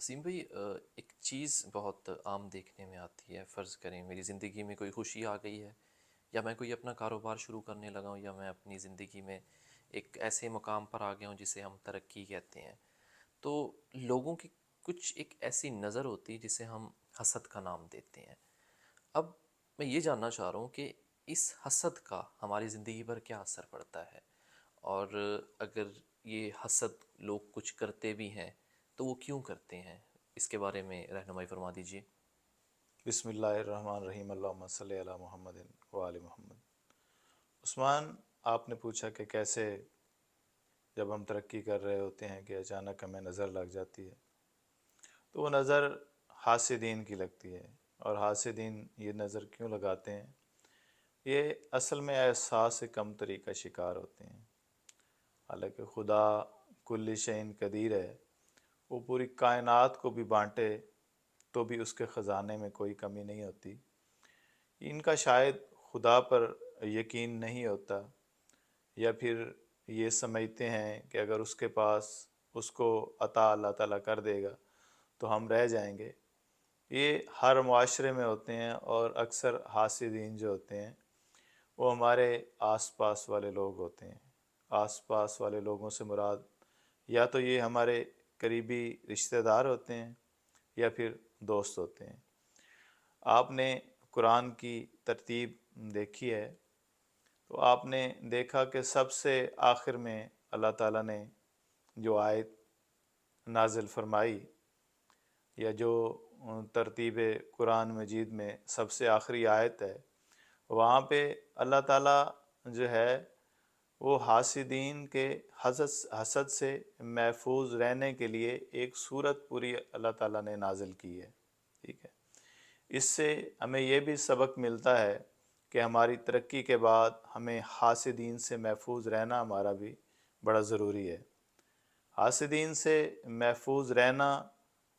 वसीम भाई, एक चीज़ बहुत आम देखने में आती है। फ़र्ज़ करें मेरी ज़िंदगी में कोई खुशी आ गई है, या मैं कोई अपना कारोबार शुरू करने लगा हूँ, या मैं अपनी ज़िंदगी में एक ऐसे मुकाम पर आ गया हूँ जिसे हम तरक्की कहते हैं। तो लोगों की कुछ एक ऐसी नज़र होती है जिसे हम हसद का नाम देते हैं। अब मैं ये जानना चाह रहा हूँ कि इस हसद का हमारी ज़िंदगी पर क्या असर पड़ता है, और अगर ये हसद लोग कुछ करते भी हैं तो वो क्यों करते हैं? इसके बारे में रहनुमाई फरमा दीजिए। बिस्मिल्लाहिर्रहमानिर्रहीम अल्लाहुम्मा सल्ली अला मुहम्मदिन व आलि मुहम्मद। उस्मान, आपने पूछा कि कैसे जब हम तरक्की कर रहे होते हैं कि अचानक हमें नज़र लग जाती है। तो वो नज़र हासिदीन की लगती है। और हासिदीन ये नज़र क्यों लगाते हैं? ये असल में एहसास कमतरी का शिकार होते हैं। हालांकि खुदा कुल्ली शैइन कदीर है, वो पूरी कायनात को भी बांटे तो भी उसके ख़जाने में कोई कमी नहीं होती। इनका शायद खुदा पर यकीन नहीं होता, या फिर ये समझते हैं कि अगर उसके पास उसको अता अल्लाह ताला कर देगा तो हम रह जाएंगे। ये हर मुआशरे में होते हैं, और अक्सर हासिदीन जो होते हैं वो हमारे आसपास वाले लोग होते हैं। आसपास वाले लोगों से मुराद या तो ये हमारे करीबी रिश्तेदार होते हैं या फिर दोस्त होते हैं। आपने कुरान की तरतीब देखी है तो आपने देखा कि सबसे आखिर में अल्लाह ताला ने जो आयत नाजिल फरमाई, या जो तरतीब कुरान मजीद में सबसे आखिरी आयत है, वहाँ पे अल्लाह ताला जो है वो हासिदीन के हसद हसद से महफूज रहने के लिए एक सूरत पूरी अल्लाह ताला ने नाजिल की है। ठीक है। इससे हमें ये भी सबक मिलता है कि हमारी तरक्की के बाद हमें हासिदीन से महफूज रहना हमारा भी बड़ा ज़रूरी है। हासिदीन से महफूज रहना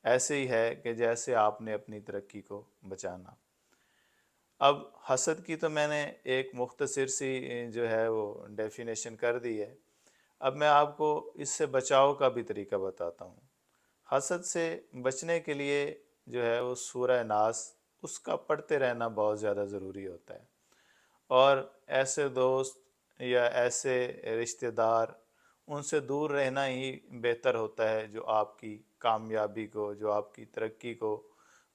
ऐसे ही है कि जैसे आपने अपनी तरक्की को बचाना। अब हसद की तो मैंने एक मुख्तसर सी जो है वो डेफिनेशन कर दी है। अब मैं आपको इससे बचाव का भी तरीका बताता हूँ। हसद से बचने के लिए जो है वो सूरह नास उसका पढ़ते रहना बहुत ज़्यादा ज़रूरी होता है। और ऐसे दोस्त या ऐसे रिश्तेदार, उनसे दूर रहना ही बेहतर होता है जो आपकी कामयाबी को, जो आपकी तरक्की को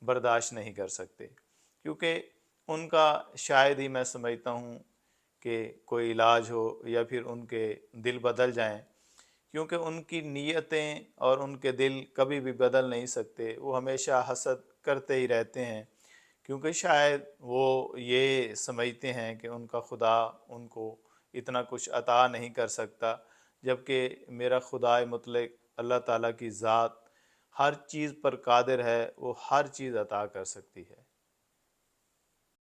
बर्दाश्त नहीं कर सकते। क्योंकि उनका शायद ही मैं समझता हूँ कि कोई इलाज हो, या फिर उनके दिल बदल जाएं। क्योंकि उनकी नीयतें और उनके दिल कभी भी बदल नहीं सकते, वो हमेशा हसद करते ही रहते हैं। क्योंकि शायद वो ये समझते हैं कि उनका खुदा उनको इतना कुछ अता नहीं कर सकता, जबकि मेरा खुदा मुतलक अल्लाह ताला की ज़ात हर चीज़ पर कादिर है, वो हर चीज़ अता कर सकती है।